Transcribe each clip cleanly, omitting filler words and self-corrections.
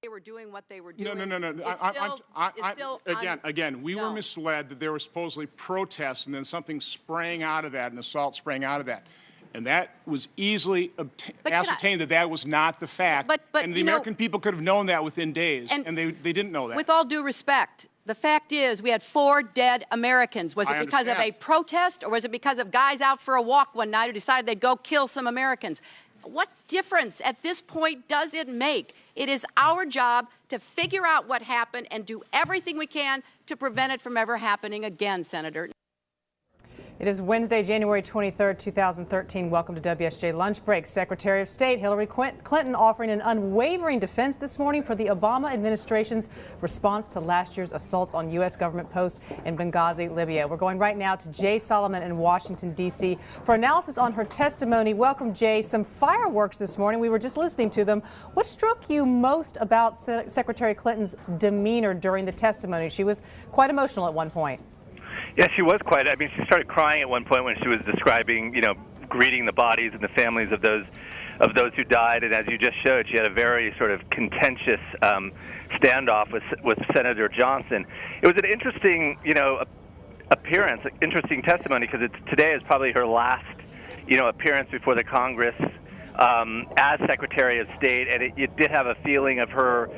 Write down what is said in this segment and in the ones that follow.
They were doing what they were doing. No. Again, we were misled that there were supposedly protests and then something sprang out of that, an assault sprang out of that. And that was easily ascertained that was not the fact. And the American people could have known that within days, and they didn't know that. With all due respect, the fact is we had 4 dead Americans. Was it because of a protest, or was it because of guys out for a walk one night who decided they'd go kill some Americans? What difference at this point does it make? It is our job to figure out what happened and do everything we can to prevent it from ever happening again, Senator. It is Wednesday, January 23rd, 2013. Welcome to WSJ Lunch Break. Secretary of State Hillary Clinton offering an unwavering defense this morning for the Obama administration's response to last year's assaults on U.S. government posts in Benghazi, Libya. We're going right now to Jay Solomon in Washington, D.C. for analysis on her testimony. Welcome, Jay. Some fireworks this morning. We were just listening to them. What struck you most about Secretary Clinton's demeanor during the testimony? She was quite emotional at one point. Yeah, she was quite. I mean, she started crying at one point when she was describing, greeting the bodies and the families of those who died. And as you just showed, she had a very sort of contentious standoff with Senator Johnson. It was an interesting, appearance, interesting testimony, because today is probably her last, appearance before the Congress as Secretary of State, and it did have a feeling of her,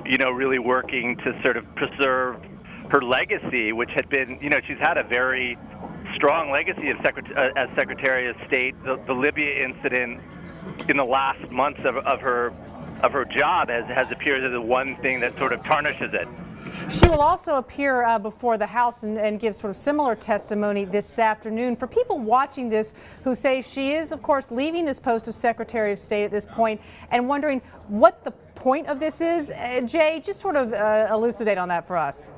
really working to sort of preserve her legacy, which had been, she's had a very strong legacy as Secretary of State. The Libya incident in the last months of her job has appeared as the one thing that sort of tarnishes it. She will also appear before the House and give sort of similar testimony this afternoon. For people watching this who say she is, of course, leaving this post of Secretary of State at this point and wondering what the point of this is, Jay, just sort of elucidate on that for us.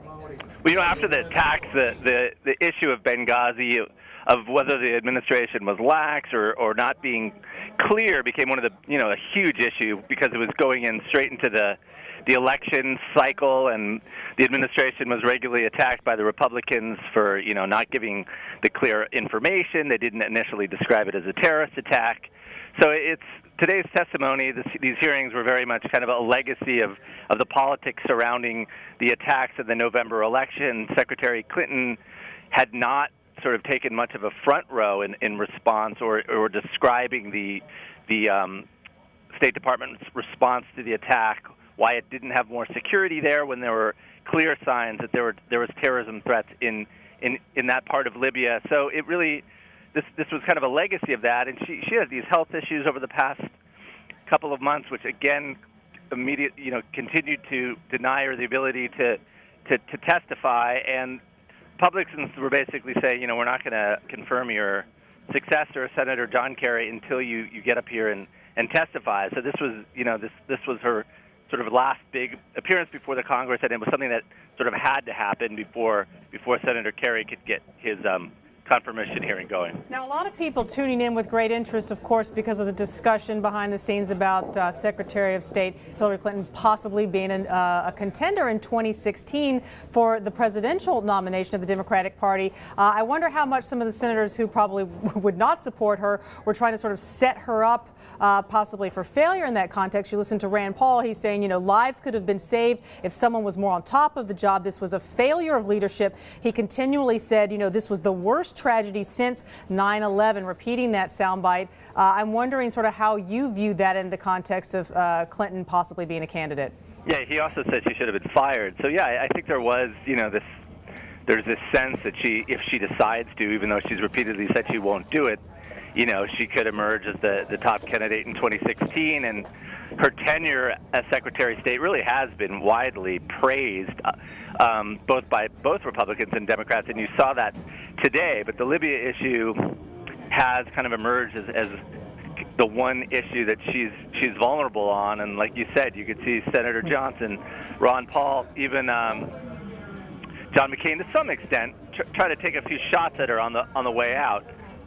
Well, after the attacks, the issue of Benghazi, of whether the administration was lax or not being clear, became one of the, a huge issue, because it was going in straight into the election cycle, and the administration was regularly attacked by the Republicans for, not giving the clear information. They didn't initially describe it as a terrorist attack. So today's testimony, these hearings were very much kind of a legacy of the politics surrounding the attacks of the November election. Secretary Clinton had not sort of taken much of a front row in response or describing the State Department's response to the attack, why it didn't have more security there when there were clear signs that there was terrorism threats in that part of Libya. So it really, this was kind of a legacy of that, and she had these health issues over the past couple of months, which again continued to deny her the ability to testify. And Republicans were basically saying, we're not going to confirm your successor, Senator John Kerry, until you get up here and testify. So this was, this was her sort of last big appearance before the Congress, and it was something that sort of had to happen before Senator Kerry could get his confirmation hearing going. Now, a lot of people tuning in with great interest, of course, because of the discussion behind the scenes about Secretary of State Hillary Clinton possibly being a contender in 2016 for the presidential nomination of the Democratic Party. I wonder how much some of the senators who probably would not support her were trying to sort of set her up possibly for failure in that context. You listen to Rand Paul. He's saying, lives could have been saved if someone was more on top of the job. This was a failure of leadership. He continually said, this was the worst tragedy since 9/11, repeating that soundbite. I'm wondering sort of how you view that in the context of Clinton possibly being a candidate. Yeah, he also said she should have been fired. So yeah, I think there was, there's this sense that if she decides to, even though she's repeatedly said she won't do it, she could emerge as the top candidate in 2016. And her tenure as Secretary of State really has been widely praised, by both Republicans and Democrats, and you saw that today. But the Libya issue has kind of emerged as the one issue that she's vulnerable on. And like you said, you could see Senator Johnson, Ron Paul, even John McCain to some extent try to take a few shots at her on the way out.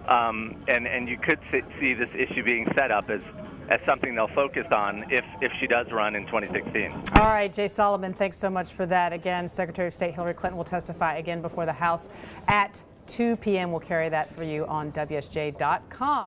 And you could see this issue being set up as something they'll focus on if she does run in 2016. All right, Jay Solomon, thanks so much for that. Again, Secretary of State Hillary Clinton will testify again before the House at 2 p.m. We'll carry that for you on WSJ.com.